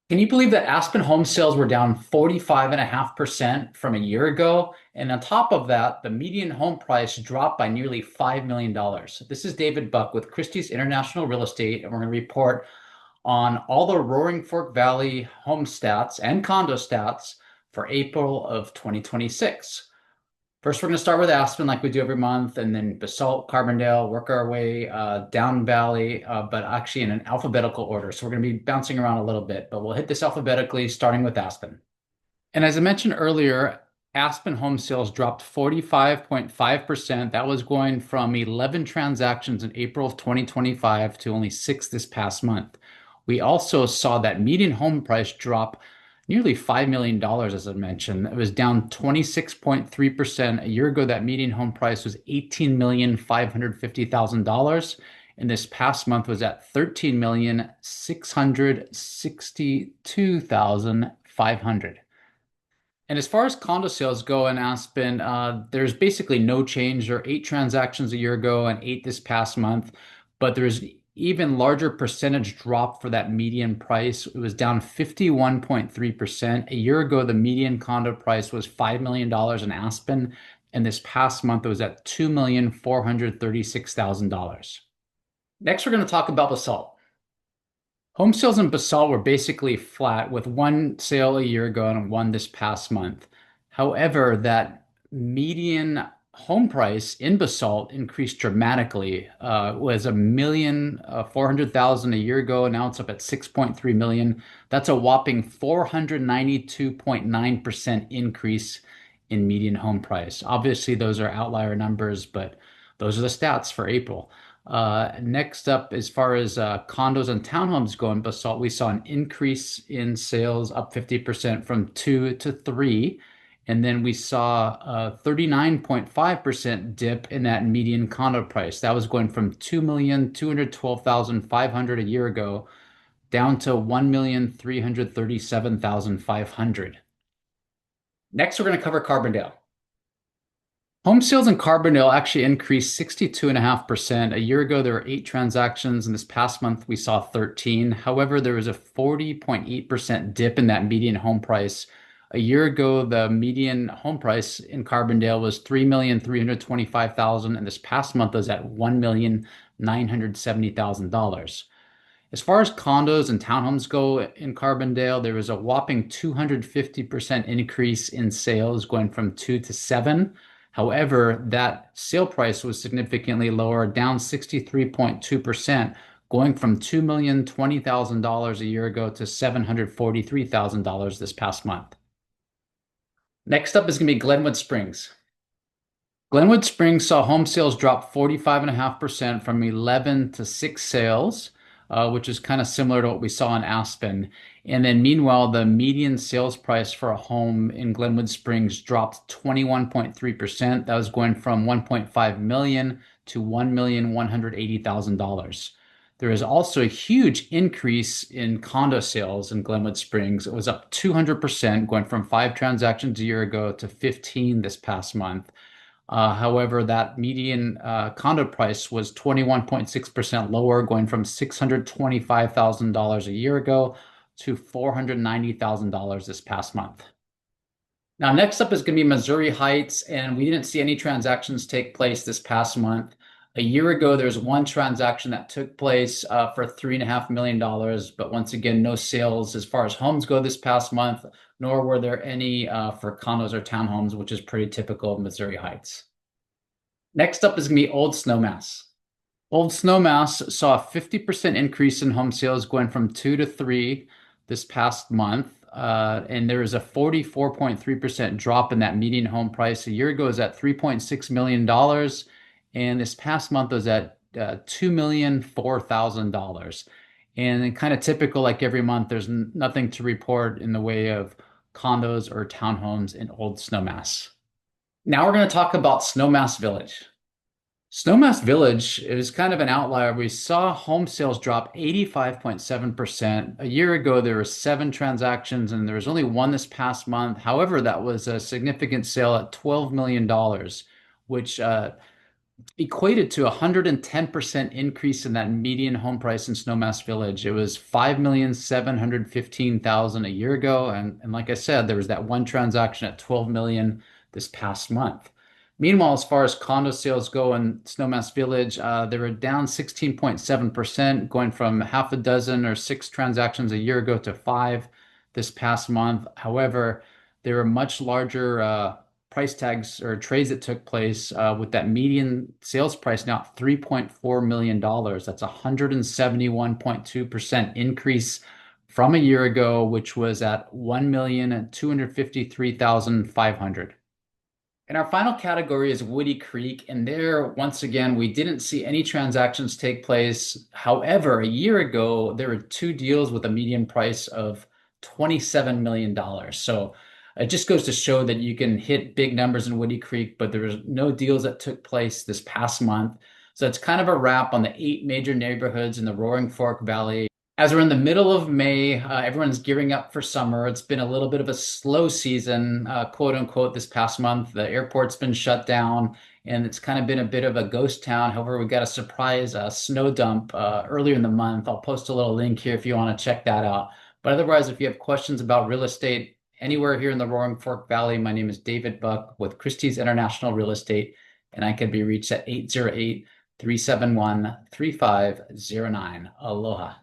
Can you believe that Aspen home sales were down 45.5% from a year ago? And on top of that, the median home price dropped by nearly $5 million. This is David Buck with Christie's International Real Estate, and we're going to report on all the Roaring Fork Valley home stats and condo stats for April of 2026. First, we're going to start with Aspen like we do every month, and then Basalt, Carbondale, work our way down Valley, but actually in an alphabetical order. So we're going to be bouncing around a little bit, but we'll hit this alphabetically, starting with Aspen. And as I mentioned earlier, Aspen home sales dropped 45.5%. That was going from 11 transactions in April of 2025 to only six this past month. We also saw that median home price drop nearly $5 million, as I mentioned. It was down 26.3%. A year ago, that median home price was $18,550,000. And this past month was at $13,662,500. And as far as condo sales go in Aspen, there's basically no change. There are eight transactions a year ago and eight this past month, but there's even larger percentage drop for that median price. It was down 51.3%. A year ago, the median condo price was $5 million in Aspen, and this past month it was at $2,436,000. Next, we're going to talk about Basalt. Home sales in Basalt were basically flat with one sale a year ago and one this past month. However, that median home price in Basalt increased dramatically. Was $1,400,000 a year ago, and now it's up at 6.3 million. That's a whopping 492.9% increase in median home price. Obviously, those are outlier numbers, but those are the stats for April. Next up, as far as condos and townhomes go in Basalt, we saw an increase in sales up 50% from two to three. And then we saw a 39.5% dip in that median condo price. That was going from 2,212,500 a year ago down to 1,337,500. Next, we're going to cover Carbondale. Home sales in Carbondale actually increased 62.5%. A year ago, there were eight transactions, and this past month we saw 13. However, there was a 40.8% dip in that median home price. A year ago, the median home price in Carbondale was $3,325,000, and this past month was at $1,970,000. As far as condos and townhomes go in Carbondale, there was a whopping 250% increase in sales going from two to seven. However, that sale price was significantly lower, down 63.2%, going from $2,020,000 a year ago to $743,000 this past month. Next up is going to be Glenwood Springs. Glenwood Springs saw home sales drop 45.5% from 11 to six sales, which is kind of similar to what we saw in Aspen. And then meanwhile, the median sales price for a home in Glenwood Springs dropped 21.3%. That was going from 1.5 million to $1,180,000. There is also a huge increase in condo sales in Glenwood Springs. It was up 200%, going from five transactions a year ago to 15 this past month. However, that median condo price was 21.6% lower, going from $625,000 a year ago to $490,000 this past month. Now, next up is going to be Missouri Heights, and we didn't see any transactions take place this past month. A year ago, there was one transaction that took place for $3.5 million, but once again, no sales as far as homes go this past month, nor were there any for condos or townhomes, which is pretty typical of Missouri Heights. Next up is going to be Old Snowmass. Old Snowmass saw a 50% increase in home sales going from two to three this past month. And there is a 44.3% drop in that median home price. A year ago, it was at $3.6 million. And this past month was at $2,004,000. And kind of typical, like every month, there's nothing to report in the way of condos or townhomes in Old Snowmass. Now we're going to talk about Snowmass Village. Snowmass Village is kind of an outlier. We saw home sales drop 85.7%. A year ago, there were seven transactions, and there was only one this past month. However, that was a significant sale at $12 million, which equated to a 110% increase in that median home price in Snowmass Village. It was 5,715,000 a year ago. And like I said, there was that one transaction at 12 million this past month. Meanwhile, as far as condo sales go in Snowmass Village, they were down 16.7%, going from half a dozen or six transactions a year ago to five this past month. However, there were much larger price tags or trades that took place with that median sales price now at $3.4 million. That's a 171.2% increase from a year ago, which was at 1,253,500. And our final category is Woody Creek. And there, once again, we didn't see any transactions take place. However, a year ago, there were two deals with a median price of $27 million. So it just goes to show that you can hit big numbers in Woody Creek, but there was no deals that took place this past month. So it's kind of a wrap on the eight major neighborhoods in the Roaring Fork Valley. As we're in the middle of May, everyone's gearing up for summer. It's been a little bit of a slow season, quote unquote, this past month. The airport's been shut down and it's kind of been a bit of a ghost town. However, we got a surprise snow dump earlier in the month. I'll post a little link here if you want to check that out. But otherwise, if you have questions about real estate anywhere here in the Roaring Fork Valley, my name is David Buck with Christie's International Real Estate, and I can be reached at 808 371 3509. Aloha.